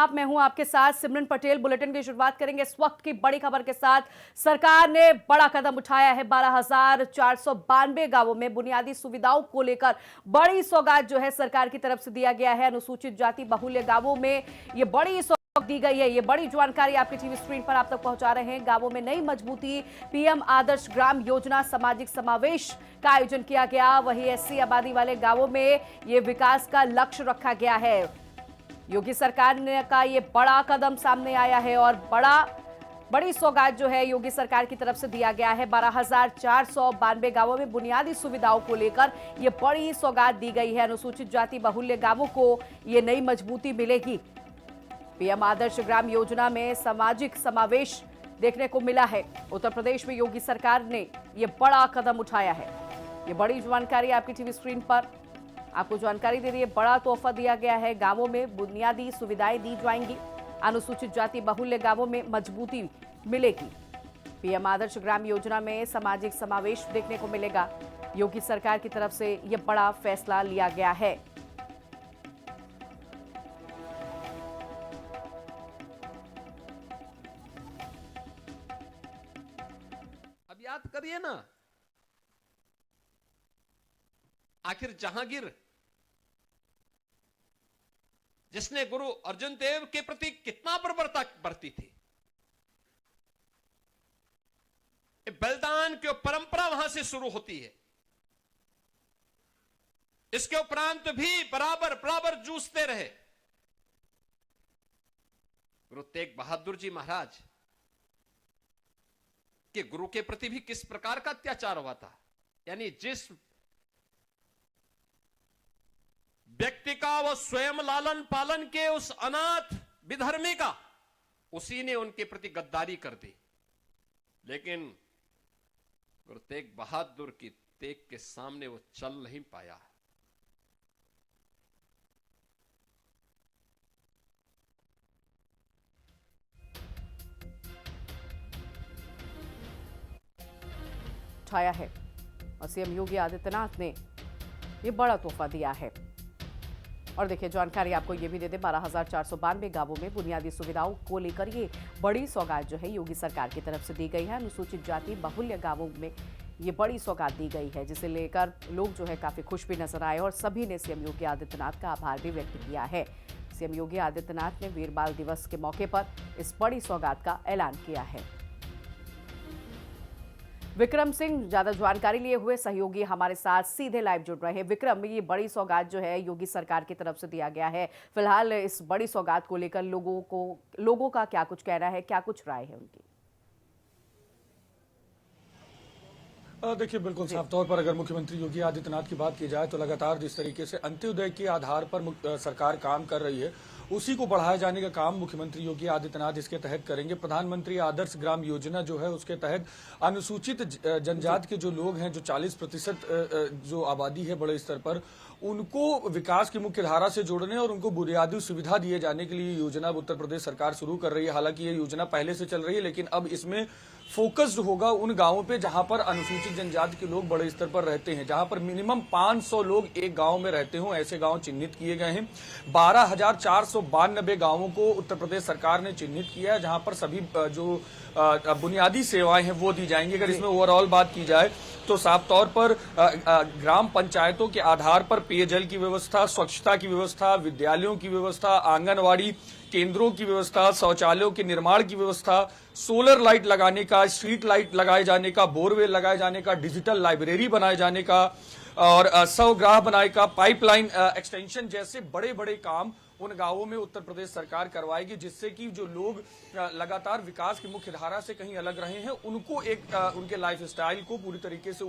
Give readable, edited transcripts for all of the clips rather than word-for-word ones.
आप, मैं हूं आपके साथ सिमरन पटेल। बुलेटिन की शुरुआत करेंगे इस वक्त की बड़ी खबर के साथ। सरकार ने बड़ा कदम उठाया है। 12,492 गांवों में बुनियादी सुविधाओं को लेकर बड़ी सौगात जो है सरकार की तरफ से दिया गया है। अनुसूचित जाति बहुल्य गांवों में ये बड़ी सौगात दी गई है। ये बड़ी जानकारी आपके टीवी स्क्रीन पर आप तक पहुंचा रहे हैं। गांवों में नई मजबूती, पीएम आदर्श ग्राम योजना, सामाजिक समावेश का आयोजन किया गया। वहीं एससी आबादी वाले गांवों में ये विकास का लक्ष्य रखा गया है। योगी सरकार ने का ये बड़ा कदम सामने आया है और बड़ी सौगात जो है योगी सरकार की तरफ से दिया गया है। 12,492 गांवों में बुनियादी सुविधाओं को लेकर ये बड़ी सौगात दी गई है। अनुसूचित जाति बहुल्य गांवों को ये नई मजबूती मिलेगी। पीएम आदर्श ग्राम योजना में सामाजिक समावेश देखने को मिला है। उत्तर प्रदेश में योगी सरकार ने ये बड़ा कदम उठाया है। ये बड़ी जानकारी आपकी टीवी स्क्रीन पर आपको जानकारी दे रही है। बड़ा तोहफा दिया गया है। गांवों में बुनियादी सुविधाएं दी जाएंगी। अनुसूचित जाति बहुल्य गांवों में मजबूती मिलेगी। पीएम आदर्श ग्राम योजना में सामाजिक समावेश देखने को मिलेगा। योगी सरकार की तरफ से यह बड़ा फैसला लिया गया है। अब याद करिए ना, आखिर जहांगीर जिसने गुरु अर्जुन देव के प्रति कितना बर्बरता बरती थी, बलिदान की परंपरा वहां से शुरू होती है। इसके उपरांत भी बराबर बराबर जूझते रहे। गुरु तेग बहादुर जी महाराज के गुरु के प्रति भी किस प्रकार का अत्याचार हुआ था। यानी जिस व्यक्ति का वो स्वयं लालन पालन के उस अनाथ विधर्मी का, उसी ने उनके प्रति गद्दारी कर दी। लेकिन गुरु तेग बहादुर की तेग के सामने वो चल नहीं पाया। उठाया है और सीएम योगी आदित्यनाथ ने ये बड़ा तोहफा दिया है। और देखिए जानकारी आपको ये भी दे दे, 12,492 गांवों में बुनियादी सुविधाओं को लेकर ये बड़ी सौगात जो है योगी सरकार की तरफ से दी गई है। अनुसूचित जाति बहुल्य गांवों में ये बड़ी सौगात दी गई है, जिसे लेकर लोग जो है काफी खुश भी नजर आए और सभी ने सीएम योगी आदित्यनाथ का आभार भी व्यक्त किया है। सीएम योगी आदित्यनाथ ने वीर बाल दिवस के मौके पर इस बड़ी सौगात का ऐलान किया है। विक्रम सिंह ज्यादा जानकारी लिए हुए सहयोगी हमारे साथ सीधे लाइव जुड़ रहे हैं। विक्रम, ये बड़ी सौगात जो है योगी सरकार की तरफ से दिया गया है, फिलहाल इस बड़ी सौगात को लेकर लोगों का क्या कुछ कहना है, क्या कुछ राय है उनकी? देखिए, बिल्कुल साफ तौर पर अगर मुख्यमंत्री योगी आदित्यनाथ की बात की जाए तो लगातार जिस तरीके से अंत्योदय के आधार पर सरकार काम कर रही है, उसी को बढ़ाए जाने का काम मुख्यमंत्री योगी आदित्यनाथ इसके तहत करेंगे। प्रधानमंत्री आदर्श ग्राम योजना जो है उसके तहत अनुसूचित जनजाति के जो लोग हैं, जो 40% जो आबादी है बड़े स्तर पर, उनको विकास की मुख्य धारा से जोड़ने और उनको बुनियादी सुविधा दिए जाने के लिए योजना उत्तर प्रदेश सरकार शुरू कर रही है। हालांकि ये योजना पहले से चल रही है, लेकिन अब इसमें फोकस्ड होगा उन गांवों पे जहां पर अनुसूचित जनजाति के लोग बड़े स्तर पर रहते हैं, जहां पर मिनिमम 500 लोग एक गांव में रहते हों, ऐसे गांव चिन्हित किए गए हैं। 12,492 गांवों को उत्तर प्रदेश सरकार ने चिन्हित किया है, जहां पर सभी जो बुनियादी सेवाएं हैं वो दी जाएंगी। अगर इसमें ओवरऑल बात की जाए तो साफ तौर पर ग्राम पंचायतों के आधार पर पेयजल की व्यवस्था, स्वच्छता की व्यवस्था, विद्यालयों की व्यवस्था, आंगनवाड़ी केंद्रों की व्यवस्था, शौचालयों के निर्माण की व्यवस्था, सोलर लाइट लगाने का, स्ट्रीट लाइट लगाए जाने का, बोरवेल लगाए जाने का, डिजिटल लाइब्रेरी बनाए जाने का और सौग्राह बनाए का, पाइपलाइन एक्सटेंशन जैसे बड़े बड़े काम उन गांवों में उत्तर प्रदेश सरकार करवाएगी, जिससे कि जो लोग लगातार विकास की मुख्य धारा से कहीं अलग रहे हैं, उनको एक उनके लाइफ स्टाइल को पूरी तरीके से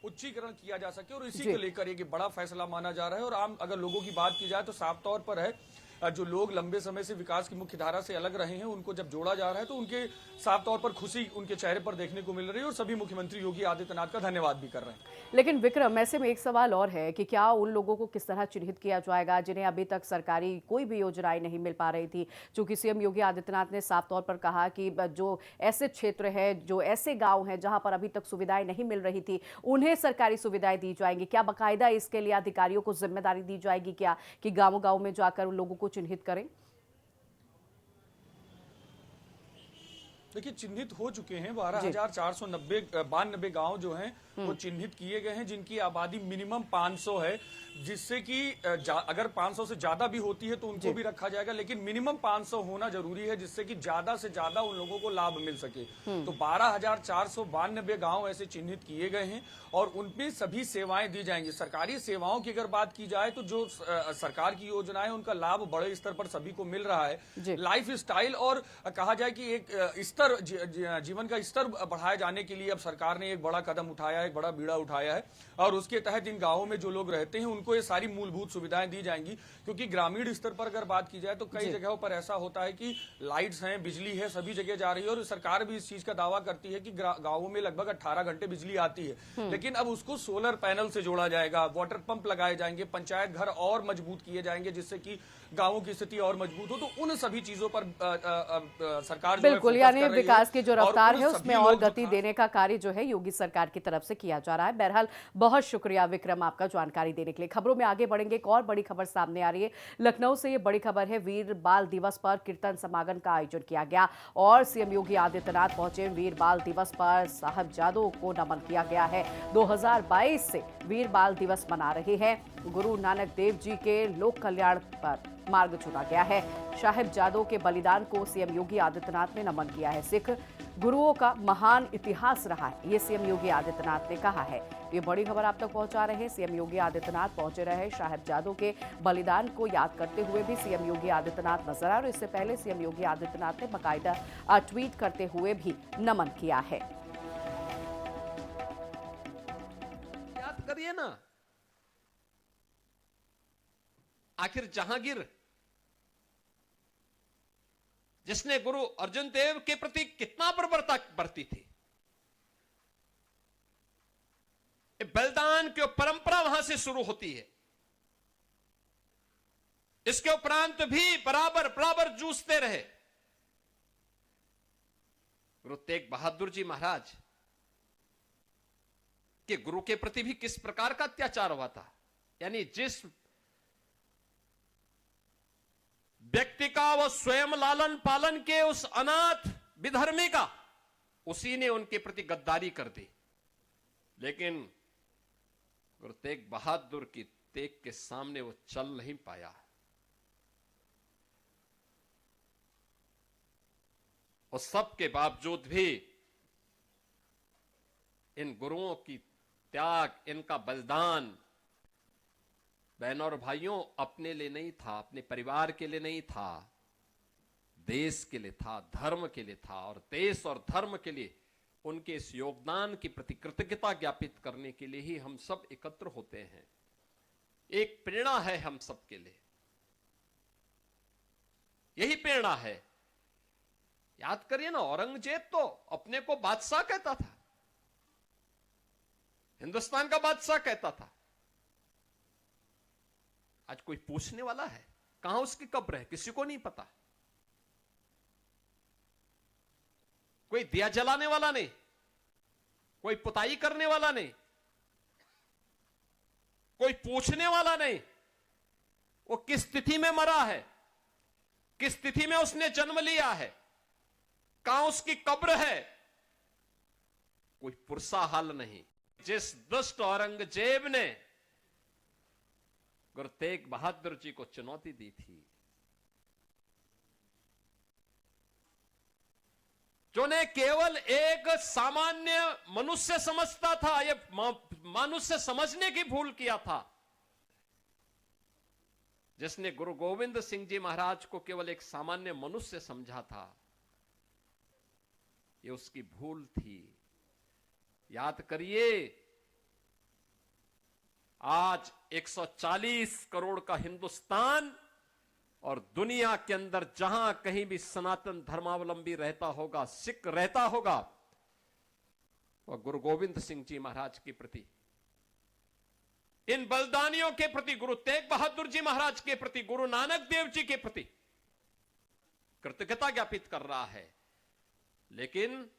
उच्चीकरण किया जा सके। और इसी को लेकर एक बड़ा फैसला माना जा रहा है। और आम अगर लोगों की बात की जाए तो साफ तौर पर है, जो लोग लंबे समय से विकास की मुख्य धारा से अलग रहे हैं, उनको जब जोड़ा जा रहा है तो उनके साफ तौर पर खुशी उनके चेहरे पर देखने को मिल रही है और सभी मुख्यमंत्री योगी आदित्यनाथ का धन्यवाद भी कर रहे हैं। लेकिन विक्रम, ऐसे में एक सवाल और है कि क्या उन लोगों को किस तरह चिन्हित किया जाएगा जिन्हें अभी तक सरकारी कोई भी योजनाएं नहीं मिल पा रही थी? चूंकि सीएम योगी आदित्यनाथ ने साफ तौर पर कहा कि जो ऐसे क्षेत्र है, जो ऐसे गांव हैं जहां पर अभी तक सुविधाएं नहीं मिल रही थी, उन्हें सरकारी सुविधाएं दी जाएंगी। क्या बाकायदा इसके लिए अधिकारियों को जिम्मेदारी दी जाएगी क्या कि गाँव गाँव में जाकर उन लोगों को चिन्हित करें? देखिए, चिन्हित हो चुके हैं 12,492 गांव जो हैं वो चिन्हित किए गए हैं, जिनकी आबादी मिनिमम 500 है, जिससे कि अगर 500 से ज्यादा भी होती है तो उनको भी रखा जाएगा, लेकिन मिनिमम 500 होना जरूरी है, जिससे कि ज्यादा से ज्यादा उन लोगों को लाभ मिल सके। तो 12,492 गांव ऐसे चिन्हित किए गए हैं और उनमें सभी सेवाएं दी जाएंगी। सरकारी सेवाओं की अगर बात की जाए तो जो सरकार की योजना है उनका लाभ बड़े स्तर पर सभी को मिल रहा है। लाइफ स्टाइल और कहा जाए कि एक स्तर जीवन का स्तर बढ़ाए जाने के लिए अब सरकार ने एक बड़ा कदम उठाया है, एक बड़ा बीड़ा उठाया है और उसके तहत इन गांवों में जो लोग रहते हैं उनको ये सारी मूलभूत सुविधाएं दी जाएंगी। क्योंकि ग्रामीण स्तर पर अगर बात की जाए तो कई जगहों पर ऐसा होता है कि लाइट्स हैं, बिजली है, सभी जगह जा रही है और सरकार भी इस चीज का दावा करती है कि गांवों में लगभग 18 घंटे बिजली आती है, लेकिन अब उसको सोलर पैनल से जोड़ा जाएगा, वाटर पंप लगाए जाएंगे, पंचायत घर और मजबूत किए जाएंगे जिससे कि गांवों की स्थिति और मजबूत हो। तो उन सभी चीजों पर सरकार बिल्कुल, यानी विकास की जो रफ्तार है उसमें और गति देने का कार्य जो है योगी सरकार की तरफ से किया जा रहा है। बहरहाल बहुत शुक्रिया विक्रम आपका जानकारी देने के लिए। खबरों में आगे बढ़ेंगे, एक और बड़ी खबर सामने आ रही है। लखनऊ से ये बड़ी खबर है, वीर बाल दिवस पर कीर्तन समागम का आयोजन किया गया और सीएम योगी आदित्यनाथ पहुंचे। वीर बाल दिवस पर साहबजादों को नमन किया गया है। 2022 से वीर बाल दिवस मना रहे हैं। गुरु नानक देव जी के लोक कल्याण पर मार्ग चुना गया है। साहिबजादों के बलिदान को सीएम योगी आदित्यनाथ ने नमन किया है। सिख गुरुओं का महान इतिहास रहा है, ये सीएम योगी आदित्यनाथ ने कहा है। ये बड़ी खबर आप तक पहुंचा रहे हैं। सीएम योगी आदित्यनाथ पहुंचे रहे, साहिबजादों के बलिदान को याद करते हुए भी सीएम योगी आदित्यनाथ नजर आए और इससे पहले सीएम योगी आदित्यनाथ ने बाकायदा ट्वीट करते हुए भी नमन किया है। याद करिए ना, आखिर जहांगीर जिसने गुरु अर्जुन देव के प्रति कितना बर्बरता बरती थी, बलिदान की परंपरा वहां से शुरू होती है। इसके उपरांत भी बराबर जूझते रहे। गुरु तेग बहादुर जी महाराज के गुरु के प्रति भी किस प्रकार का अत्याचार हुआ था। यानी जिस व्यक्ति का वो स्वयं लालन पालन के उस अनाथ विधर्मी का, उसी ने उनके प्रति गद्दारी कर दी। लेकिन गुरु तेग बहादुर की तेग के सामने वो चल नहीं पाया। और सबके बावजूद भी इन गुरुओं की त्याग, इनका बलिदान बहनों और भाइयों अपने लिए नहीं था, अपने परिवार के लिए नहीं था, देश के लिए था, धर्म के लिए था। और देश और धर्म के लिए उनके इस योगदान की प्रति कृतज्ञता ज्ञापित करने के लिए ही हम सब एकत्र होते हैं। एक प्रेरणा है हम सब के लिए, यही प्रेरणा है। याद करिए ना, औरंगजेब तो अपने को बादशाह कहता था, हिंदुस्तान का बादशाह कहता था। आज कोई पूछने वाला है कहां उसकी कब्र है, किसी को नहीं पता। कोई दिया जलाने वाला नहीं, कोई पुताई करने वाला नहीं, कोई पूछने वाला नहीं। वो किस स्थिति में मरा है, किस स्थिति में उसने जन्म लिया है, कहां उसकी कब्र है, कोई पुरसा हाल नहीं। जिस दुष्ट औरंगजेब ने गुरु तेग बहादुर जी को चुनौती दी थी, जो ने केवल एक सामान्य मनुष्य समझता था, ये मनुष्य समझने की भूल किया था, जिसने गुरु गोविंद सिंह जी महाराज को केवल एक सामान्य मनुष्य समझा था, ये उसकी भूल थी। याद करिए, आज 140 करोड़ का हिंदुस्तान और दुनिया के अंदर जहां कहीं भी सनातन धर्मावलंबी रहता होगा, सिख रहता होगा, वह गुरु गोविंद सिंह जी महाराज के प्रति, इन बलिदानियों के प्रति, गुरु तेग बहादुर जी महाराज के प्रति, गुरु नानक देव जी के प्रति कृतज्ञता ज्ञापित कर रहा है। लेकिन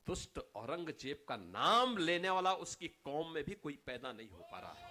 दुष्ट औरंगजेब का नाम लेने वाला उसकी कौम में भी कोई पैदा नहीं हो पा रहा है।